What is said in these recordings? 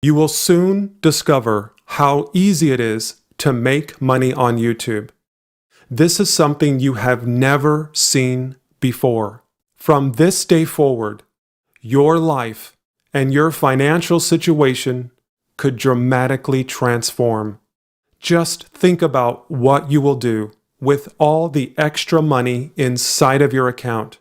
You will soon discover how easy it is to make money on YouTube. This is something you have never seen before. From this day forward, your life and your financial situation could dramatically transform. Just think about what you will do with all the extra money inside of your account.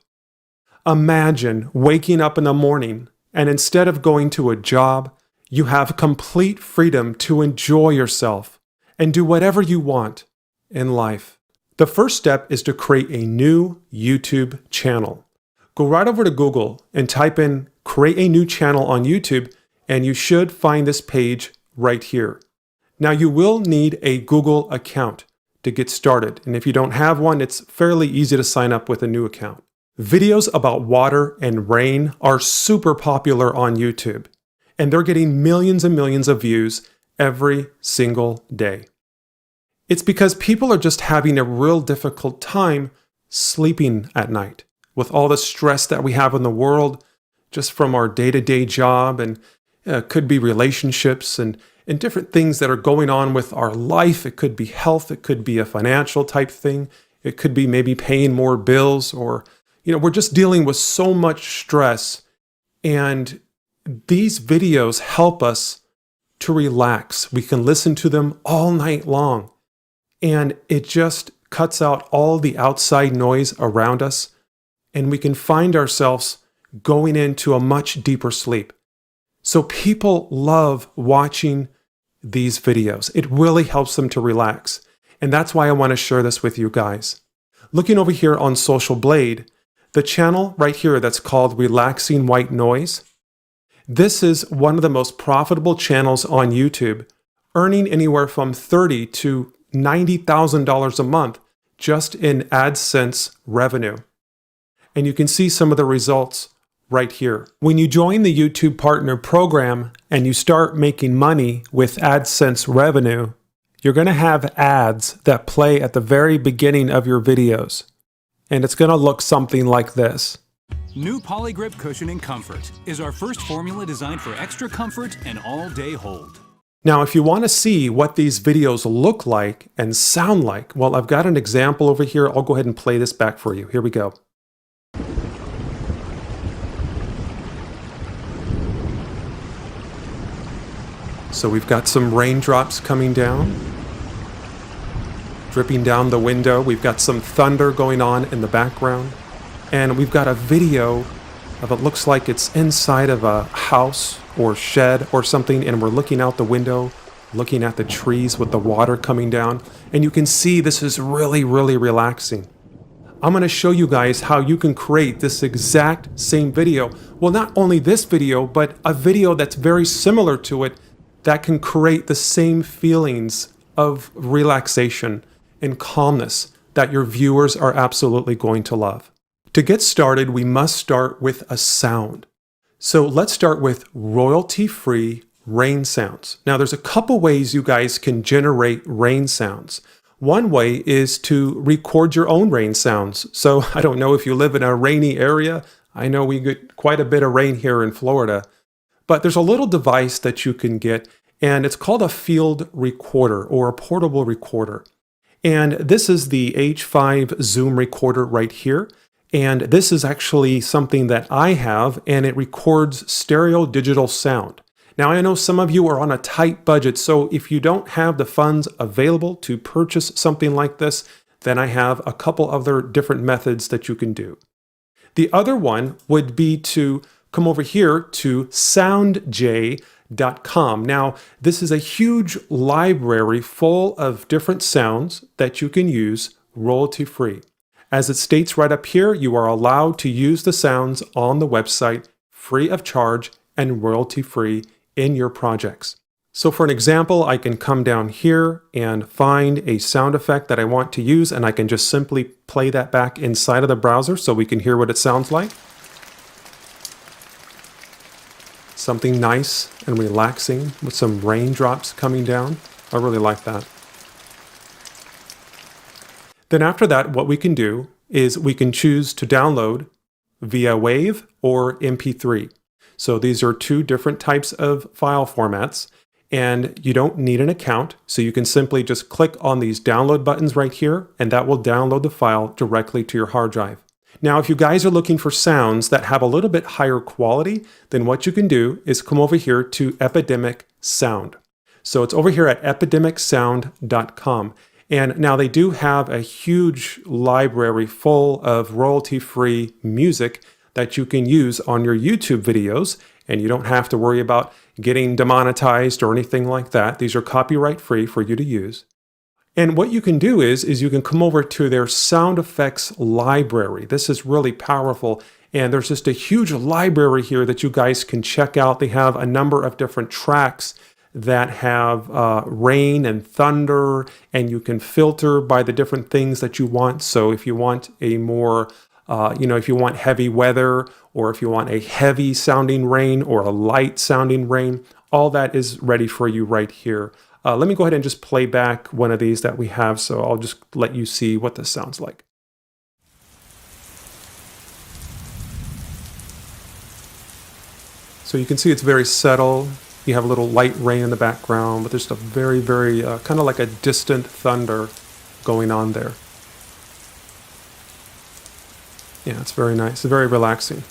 Imagine waking up in the morning and instead of going to a job, you have complete freedom to enjoy yourself and do whatever you want in life. The first step is to create a new YouTube channel. Go right over to Google and type in create a new channel on YouTube, and you should find this page right here. Now you will need a Google account to get started, and if you don't have one, it's fairly easy to sign up with a new account. Videos about water and rain are super popular on YouTube, and they're getting millions and millions of views every single day. It's because people are just having a real difficult time sleeping at night with all the stress that we have in the world just from our day-to-day job, and could be relationships and different things that are going on with our life. It could be health, it could be a financial type thing, it could be maybe paying more bills, or we're just dealing with so much stress, and these videos help us to relax. We can listen to them all night long, and it just cuts out all the outside noise around us, and we can find ourselves going into a much deeper sleep. So people love watching these videos. It really helps them to relax, and that's why I want to share this with you guys. Looking over here on Social Blade, the channel right here that's called Relaxing White Noise, this is one of the most profitable channels on YouTube, earning anywhere from $30,000 to $90,000 a month just in AdSense revenue. And you can see some of the results right here. When you join the YouTube Partner Program and you start making money with AdSense revenue, you're going to have ads that play at the very beginning of your videos. And it's going to look something like this. New Polygrip Cushion and Comfort is our first formula designed for extra comfort and all-day hold. Now, if you want to see what these videos look like and sound like, well, I've got an example over here. I'll go ahead and play this back for you. Here we go. So we've got some raindrops coming down, dripping down the window. We've got some thunder going on in the background. And we've got a video of it looks like it's inside of a house or shed or something, and we're looking out the window, looking at the trees with the water coming down. And you can see this is really, really relaxing. I'm going to show you guys how you can create this exact same video. Well, not only this video, but a video that's very similar to it that can create the same feelings of relaxation and calmness that your viewers are absolutely going to love. To get started, we must start with a sound. So let's start with royalty-free rain sounds. Now, there's a couple ways you guys can generate rain sounds. One way is to record your own rain sounds. So I don't know if you live in a rainy area. I know we get quite a bit of rain here in Florida. But there's a little device that you can get, and it's called a field recorder or a portable recorder. And this is the H5 Zoom recorder right here. And this is actually something that I have, and it records stereo digital sound. Now, I know some of you are on a tight budget, so if you don't have the funds available to purchase something like this, then I have a couple other different methods that you can do. The other one would be to come over here to soundj.com. Now, this is a huge library full of different sounds that you can use royalty-free. As it states right up here, you are allowed to use the sounds on the website free of charge and royalty-free in your projects. So for an example, I can come down here and find a sound effect that I want to use, and I can just simply play that back inside of the browser so we can hear what it sounds like. Something nice and relaxing with some raindrops coming down. I really like that. Then after that, what we can do is we can choose to download via WAV or MP3. So these are two different types of file formats, and you don't need an account. So you can simply just click on these download buttons right here, and that will download the file directly to your hard drive. Now, if you guys are looking for sounds that have a little bit higher quality, then what you can do is come over here to Epidemic Sound. So it's over here at epidemicsound.com. And now they do have a huge library full of royalty-free music that you can use on your YouTube videos, and you don't have to worry about getting demonetized or anything like that. These are copyright-free for you to use. And what you can do is you can come over to their sound effects library. This is really powerful. And there's just a huge library here that you guys can check out. They have a number of different tracks that have rain and thunder, and you can filter by the different things that you want. So if you want a more, if you want heavy weather, or if you want a heavy sounding rain or a light sounding rain, all that is ready for you right here. Let me go ahead and just play back one of these that we have, so I'll just let you see what this sounds like. So you can see it's very subtle. You have a little light rain in the background, but there's a very, very kind of like a distant thunder going on there. Yeah, it's very nice. It's very relaxing.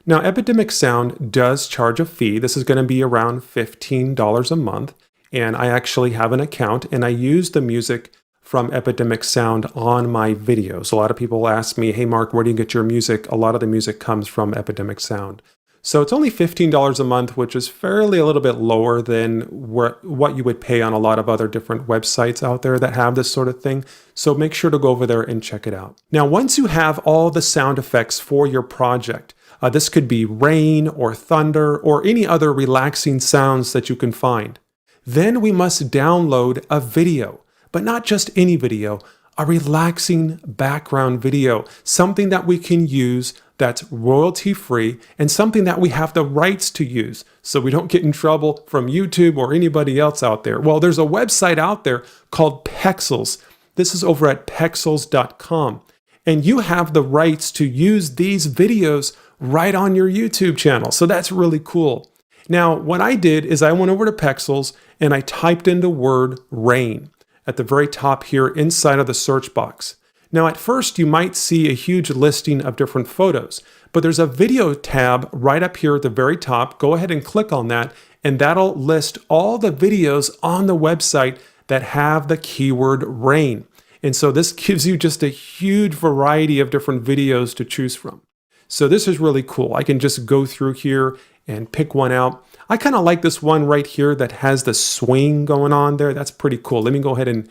Now, Epidemic Sound does charge a fee. This is going to be around $15 a month. And I actually have an account, and I use the music from Epidemic Sound on my videos. A lot of people ask me, hey, Mark, where do you get your music? A lot of the music comes from Epidemic Sound. So it's only $15 a month, which is fairly a little bit lower than what you would pay on a lot of other different websites out there that have this sort of thing. So make sure to go over there and check it out. Now, once you have all the sound effects for your project, this could be rain or thunder or any other relaxing sounds that you can find. Then we must download a video, but not just any video, a relaxing background video, something that we can use that's royalty-free and something that we have the rights to use so we don't get in trouble from YouTube or anybody else out there. Well, there's a website out there called Pexels. This is over at pexels.com. And you have the rights to use these videos right on your YouTube channel. So that's really cool. Now, what I did is I went over to Pexels and I typed in the word rain at the very top here inside of the search box. Now, at first, you might see a huge listing of different photos, but there's a video tab right up here at the very top. Go ahead and click on that, and that'll list all the videos on the website that have the keyword rain. And so this gives you just a huge variety of different videos to choose from. So this is really cool. I can just go through here and pick one out. I kind of like this one right here that has the swing going on there. That's pretty cool. Let me go ahead and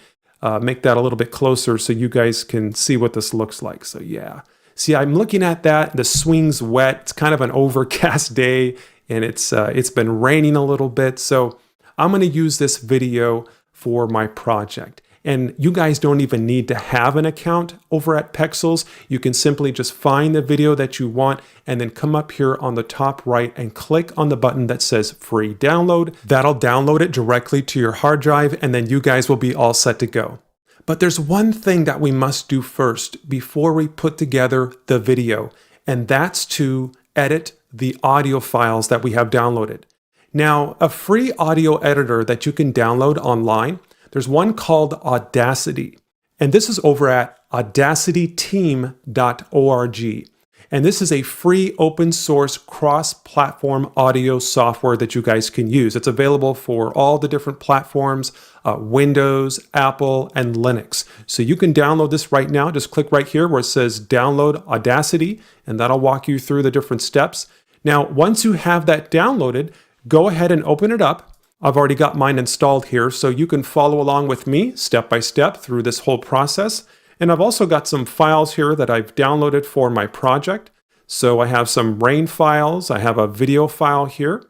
make that a little bit closer so you guys can see what this looks like. So yeah, see, I'm looking at that. The swing's wet. It's kind of an overcast day, and it's been raining a little bit. So I'm going to use this video for my project. And you guys don't even need to have an account over at Pexels. You can simply just find the video that you want and then come up here on the top right and click on the button that says free download. That'll download it directly to your hard drive, and then you guys will be all set to go. But there's one thing that we must do first before we put together the video, and that's to edit the audio files that we have downloaded. Now, a free audio editor that you can download online, there's one called Audacity, and this is over at audacityteam.org. And this is a free open source cross-platform audio software that you guys can use. It's available for all the different platforms, Windows, Apple, and Linux. So you can download this right now. Just click right here where it says download Audacity, and that'll walk you through the different steps. Now, once you have that downloaded, go ahead and open it up. I've already got mine installed here, so you can follow along with me step by step through this whole process. And I've also got some files here that I've downloaded for my project. So I have some rain files, I have a video file here,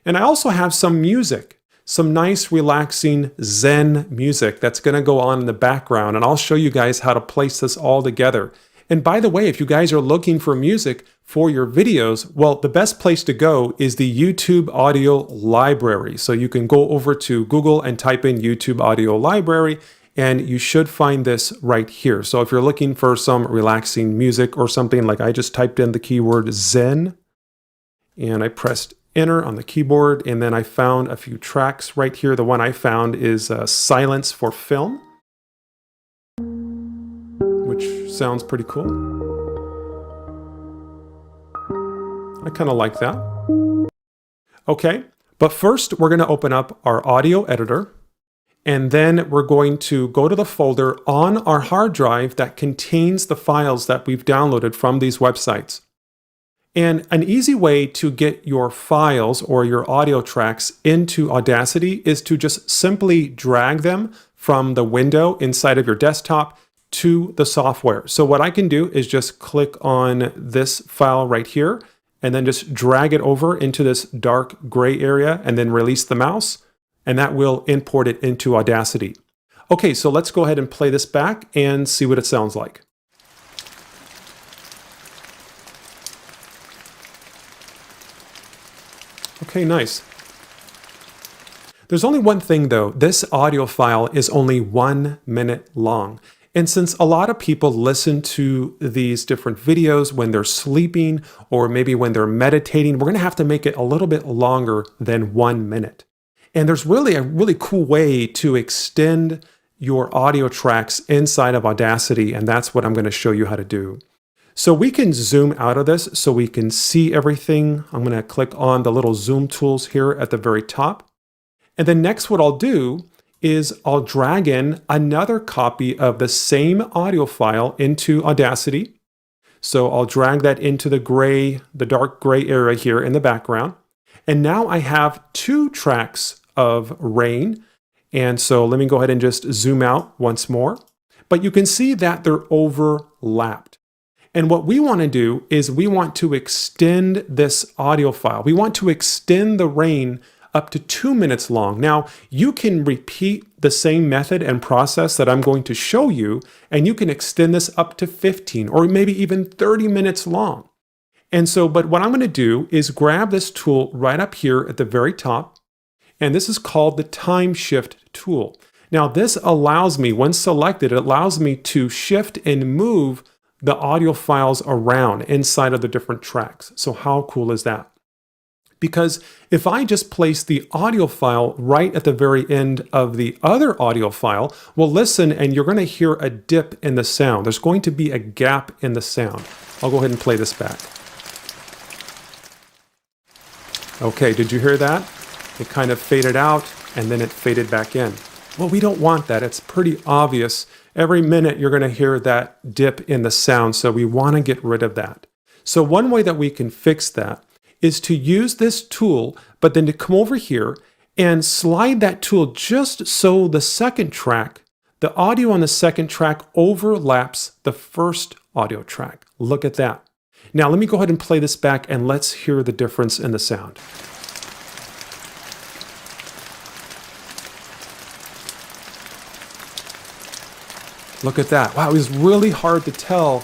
and I also have some music, some nice relaxing Zen music that's going to go on in the background. And I'll show you guys how to place this all together. And by the way, if you guys are looking for music for your videos, well, the best place to go is the YouTube Audio Library. So you can go over to Google and type in YouTube Audio Library, and you should find this right here. So if you're looking for some relaxing music or something, like I just typed in the keyword Zen, and I pressed enter on the keyboard, and then I found a few tracks right here. The one I found is Silence for Film, which sounds pretty cool. I kind of like that. Okay, but first we're going to open up our audio editor, and then we're going to go to the folder on our hard drive that contains the files that we've downloaded from these websites. And an easy way to get your files or your audio tracks into Audacity is to just simply drag them from the window inside of your desktop to the software. So what I can do is just click on this file right here and then just drag it over into this dark gray area and then release the mouse, and that will import it into Audacity. Okay, so let's go ahead and play this back and see what it sounds like. Okay, nice. There's only one thing though. This audio file is only 1 minute long. And since a lot of people listen to these different videos when they're sleeping or maybe when they're meditating, we're going to have to make it a little bit longer than 1 minute. And there's really a really cool way to extend your audio tracks inside of Audacity, and that's what I'm going to show you how to do. So we can zoom out of this so we can see everything. I'm going to click on the little zoom tools here at the very top. And then next what I'll do is I'll drag in another copy of the same audio file into Audacity. So I'll drag that into the dark gray area here in the background. And now I have 2 tracks of rain. And so let me go ahead and just zoom out once more. But you can see that they're overlapped. And what we want to do is we want to extend this audio file. We want to extend the rain up to 2 minutes long. Now, you can repeat the same method and process that I'm going to show you, and you can extend this up to 15 or maybe even 30 minutes long. And so, but what I'm going to do is grab this tool right up here at the very top, and this is called the time shift tool. Now, this allows me, when selected, it allows me to shift and move the audio files around inside of the different tracks. So how cool is that? Because if I just place the audio file right at the very end of the other audio file, well, listen, and you're going to hear a dip in the sound. There's going to be a gap in the sound. I'll go ahead and play this back. Okay, did you hear that? It kind of faded out and then it faded back in. Well, we don't want that. It's pretty obvious. Every minute you're going to hear that dip in the sound, so we want to get rid of that. So one way that we can fix that is to use this tool, but then to come over here and slide that tool just so the second track, the audio on the second track overlaps the first audio track. Look at that. Now let me go ahead and play this back and let's hear the difference in the sound. Look at that. Wow, it was really hard to tell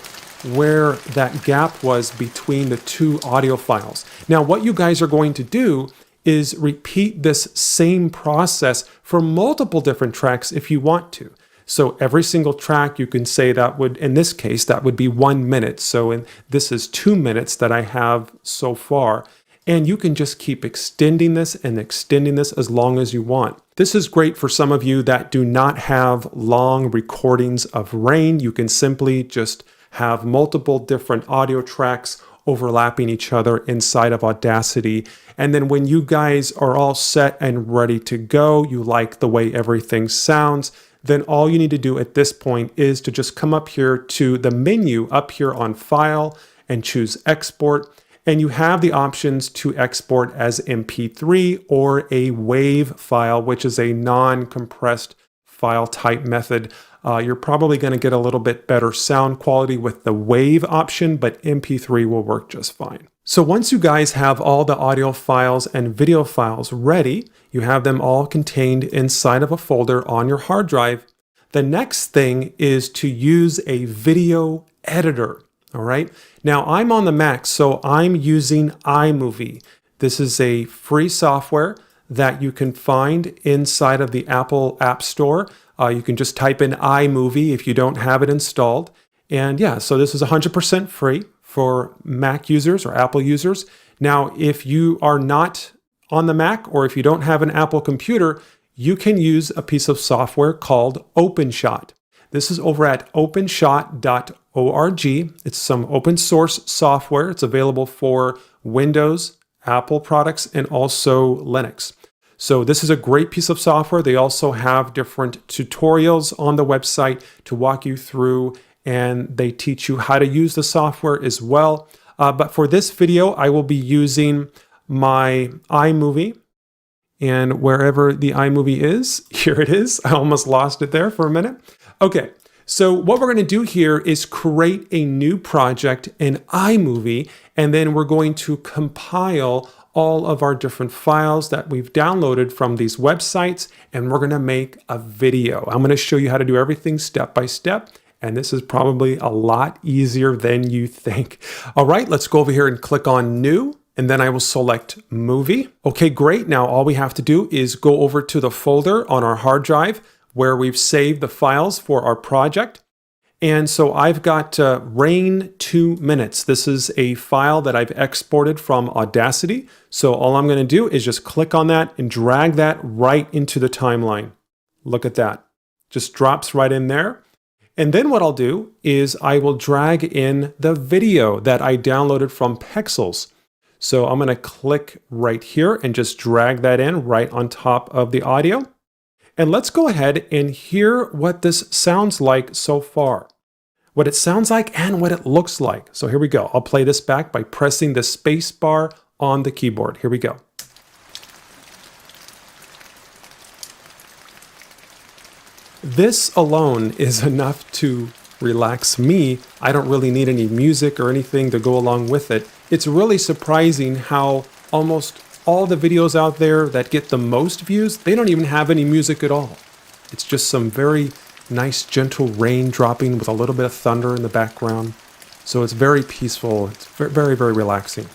where that gap was between the 2 audio files. Now, what you guys are going to do is repeat this same process for multiple different tracks if you want to. So every single track, you can say that would, in this case, that would be 1 minute. So this is 2 minutes that I have so far. And you can just keep extending this and extending this as long as you want. This is great for some of you that do not have long recordings of rain. You can simply just have multiple different audio tracks overlapping each other inside of Audacity. And then when you guys are all set and ready to go, you like the way everything sounds, then all you need to do at this point is to just come up here to the menu up here on File and choose Export. And you have the options to export as MP3 or a WAV file, which is a non-compressed file type method. You're probably going to get a little bit better sound quality with the WAV option, but MP3 will work just fine. So once you guys have all the audio files and video files ready, you have them all contained inside of a folder on your hard drive. The next thing is to use a video editor. All right. Now I'm on the Mac, so I'm using iMovie. This is a free software that you can find inside of the Apple App Store. You can just type in iMovie if you don't have it installed. And yeah, so this is 100% free for Mac users or Apple users. Now, if you are not on the Mac or if you don't have an Apple computer, you can use a piece of software called OpenShot. This is over at openshot.org. It's some open source software. It's available for Windows, Apple products, and also Linux. So this is a great piece of software. They also have different tutorials on the website to walk you through, and they teach you how to use the software as well. But for this video, I will be using my iMovie. And wherever the iMovie is, here it is. I almost lost it there for a minute. Okay, so what we're going to do here is create a new project in iMovie, and then we're going to compile all of our different files that we've downloaded from these websites, and we're going to make a video. I'm going to show you how to do everything step by step, and this is probably a lot easier than you think. All right, let's go over here and click on New. And then I will select Movie. Okay, great. Now all we have to do is go over to the folder on our hard drive where we've saved the files for our project. And so I've got Rain 2 minutes. This is a file that I've exported from Audacity. So all I'm going to do is just click on that and drag that right into the timeline. Look at that. Just drops right in there. And then what I'll do is I will drag in the video that I downloaded from Pexels. So I'm going to click right here and just drag that in right on top of the audio. And let's go ahead and hear what this sounds like so far. What it sounds like and what it looks like. So here we go. I'll play this back by pressing the space bar on the keyboard. Here we go. This alone is enough to relax me. I don't really need any music or anything to go along with it. It's really surprising how almost all the videos out there that get the most views, they don't even have any music at all. It's just some very nice gentle rain dropping with a little bit of thunder in the background. So it's very peaceful. It's very, very relaxing.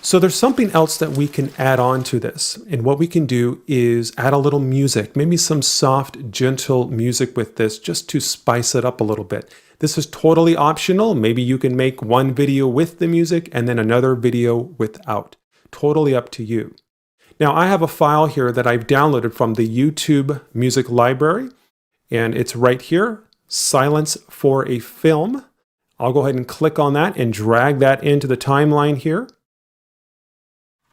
So there's something else that we can add on to this. And what we can do is add a little music, maybe some soft, gentle music with this just to spice it up a little bit. This is totally optional. Maybe you can make one video with the music and then another video without. Totally up to you. Now I have a file here that I've downloaded from the YouTube music library, and it's right here, Silence for a Film. I'll go ahead and click on that and drag that into the timeline here.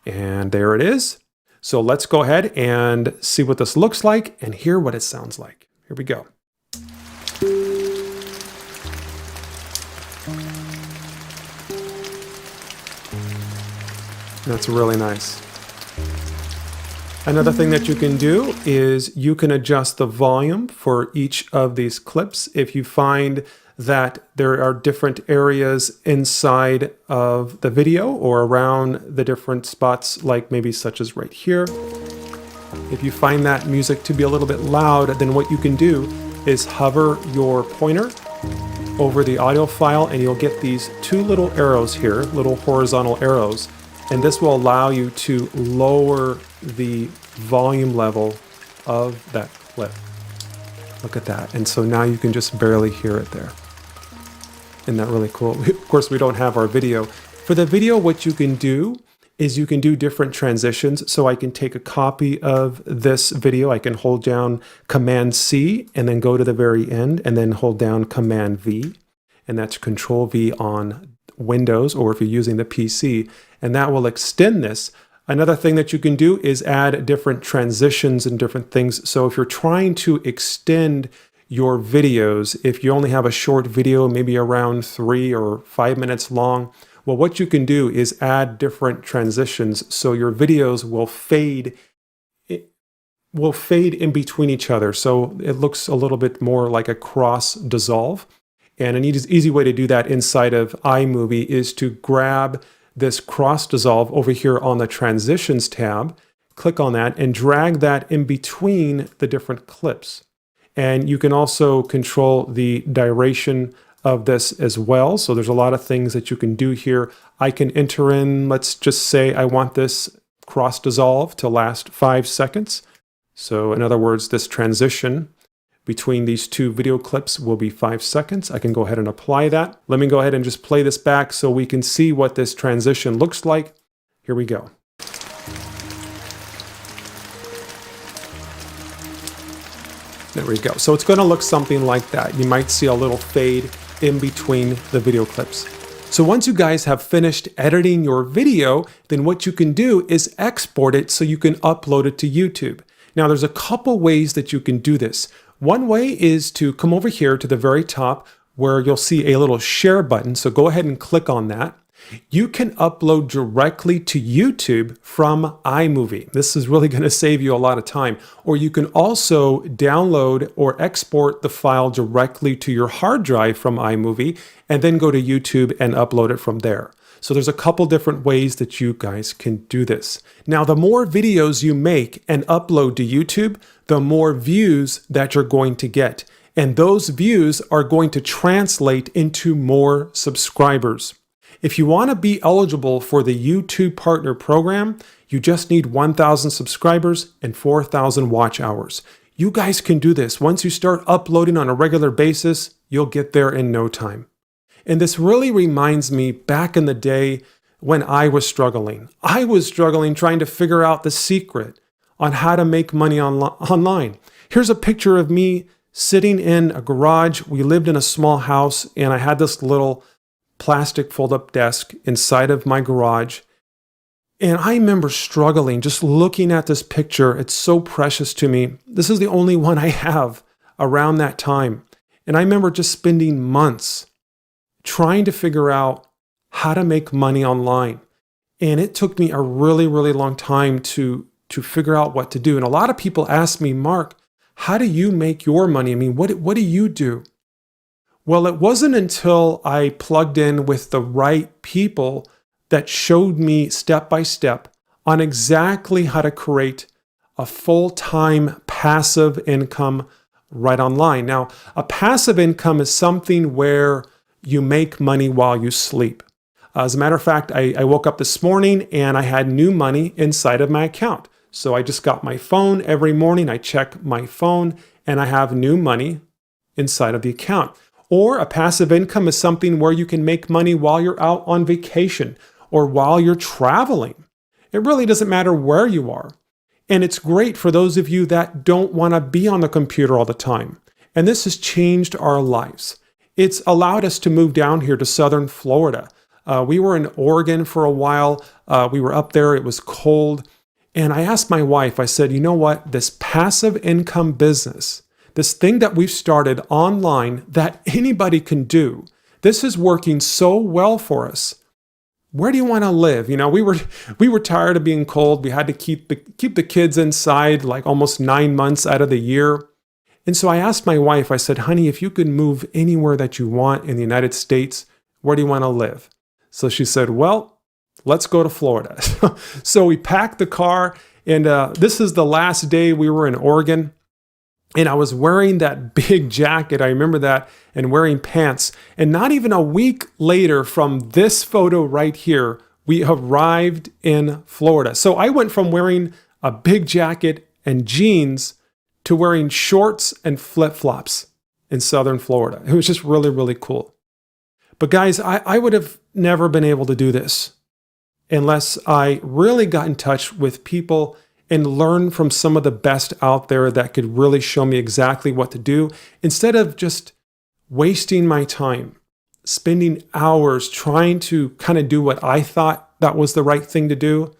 And there it is. So let's go ahead and see what this looks like and hear what it sounds like. Here we go. That's really nice. Another thing that you can do is you can adjust the volume for each of these clips. If you find that there are different areas inside of the video or around the different spots, like maybe such as right here. If you find that music to be a little bit loud, then what you can do is hover your pointer over the audio file and you'll get these two little arrows here, little horizontal arrows, and this will allow you to lower the volume level of that clip. Look at that. And so now you can just barely hear it there. Isn't that really cool? Of course, we don't have our video. For the video, what you can do is you can do different transitions. So I can take a copy of this video. I can hold down Command C and then go to the very end and then hold down Command V. And that's Control V on Windows, or if you're using the PC, and that will extend this. Another thing that you can do is add different transitions and different things. So if you're trying to extend your videos, if you only have a short video, maybe around 3 or 5 minutes long, well, what you can do is add different transitions so your videos will fade in between each other. So it looks a little bit more like a cross dissolve. And an easy way to do that inside of iMovie is to grab this cross dissolve over here on the transitions tab, click on that and drag that in between the different clips. And you can also control the duration of this as well. So there's a lot of things that you can do here. I can enter in, let's just say I want this cross dissolve to last 5 seconds. So in other words, this transition between these two video clips will be 5 seconds. I can go ahead and apply that. Let me go ahead and just play this back so we can see what this transition looks like. Here we go. There we go. So it's going to look something like that. You might see a little fade in between the video clips. So once you guys have finished editing your video, then what you can do is export it so you can upload it to YouTube. Now there's a couple ways that you can do this. One way is to come over here to the very top where you'll see a little share button. So go ahead and click on that. You can upload directly to YouTube from iMovie. This is really going to save you a lot of time. Or you can also download or export the file directly to your hard drive from iMovie and then go to YouTube and upload it from there. So there's a couple different ways that you guys can do this. Now, the more videos you make and upload to YouTube, the more views that you're going to get. And those views are going to translate into more subscribers. If you want to be eligible for the YouTube Partner Program, you just need 1,000 subscribers and 4,000 watch hours. You guys can do this. Once you start uploading on a regular basis, you'll get there in no time. And this really reminds me back in the day when I was struggling. I was struggling trying to figure out the secret on how to make money online. Here's a picture of me sitting in a garage. We lived in a small house and I had this little plastic fold-up desk inside of my garage. And I remember struggling just looking at this picture. It's so precious to me. This is the only one I have around that time. And I remember just spending months trying to figure out how to make money online. And it took me a really, really long time to figure out what to do. And a lot of people ask me, Mark, how do you make your money? I mean, what do you do? Well, it wasn't until I plugged in with the right people that showed me step by step on exactly how to create a full-time passive income right online. Now, a passive income is something where you make money while you sleep. As a matter of fact, I woke up this morning and I had new money inside of my account. So I just got my phone every morning. I check my phone and I have new money inside of the account. Or a passive income is something where you can make money while you're out on vacation or while you're traveling. It really doesn't matter where you are. And it's great for those of you that don't want to be on the computer all the time. And this has changed our lives. It's allowed us to move down here to southern Florida. We were in Oregon for a while. We were up there. It was cold. And I asked my wife, I said, you know what? This passive income business, this thing that we've started online that anybody can do, this is working so well for us. Where do you want to live? You know, we were tired of being cold. We had to keep the kids inside like almost 9 months out of the year. And so I asked my wife, I said, honey, if you could move anywhere that you want in the United States, where do you want to live? So she said, well, let's go to Florida. So we packed the car, and this is the last day we were in Oregon. And I was wearing that big jacket, I remember that, and wearing pants. And not even a week later from this photo right here, we arrived in Florida. So I went from wearing a big jacket and jeans to wearing shorts and flip-flops in southern Florida. It was just really, really cool. But guys, I would have never been able to do this unless I really got in touch with people and learn from some of the best out there that could really show me exactly what to do, instead of just wasting my time, spending hours trying to kind of do what I thought that was the right thing to do.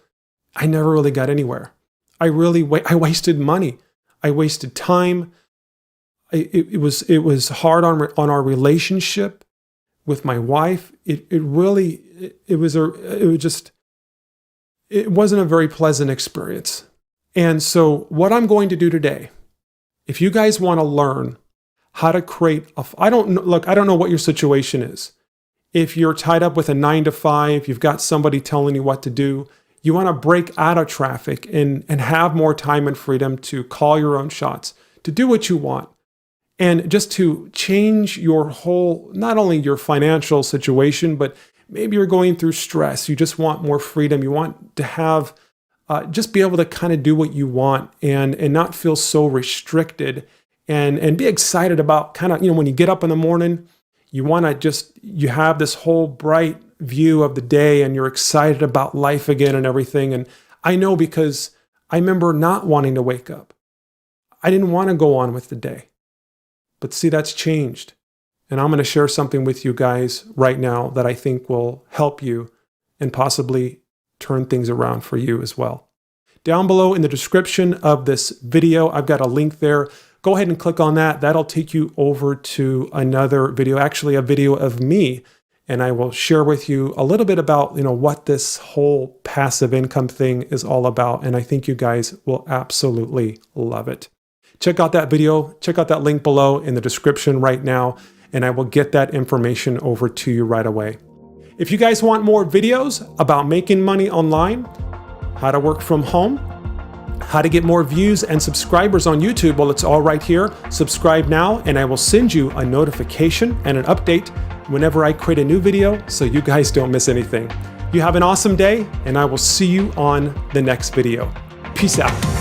I never really got anywhere. I wasted money. I wasted time. It was hard on our relationship with my wife. It wasn't a very pleasant experience. And so what I'm going to do today, if you guys want to learn how to create I don't know what your situation is. If you're tied up with a 9 to 5, you've got somebody telling you what to do, you want to break out of traffic and have more time and freedom to call your own shots, to do what you want, and just to change your whole, not only your financial situation, but maybe you're going through stress. You just want more freedom. You want to have just be able to kind of do what you want and not feel so restricted and be excited about kind of, when you get up in the morning, You want to you have this whole bright view of the day and you're excited about life again and everything. And I know because I remember not wanting to wake up. I didn't want to go on with the day. But see, that's changed. And I'm going to share something with you guys right now that I think will help you and possibly turn things around for you as well. Down below in the description of this video, I've got a link there. Go ahead and click on that. That'll take you over to another video, actually a video of me. And I will share with you a little bit about, what this whole passive income thing is all about. And I think you guys will absolutely love it. Check out that video. Check out that link below in the description right now. And I will get that information over to you right away. If you guys want more videos about making money online, how to work from home, how to get more views and subscribers on YouTube, well, it's all right here. Subscribe now, and I will send you a notification and an update whenever I create a new video so you guys don't miss anything. You have an awesome day, and I will see you on the next video. Peace out.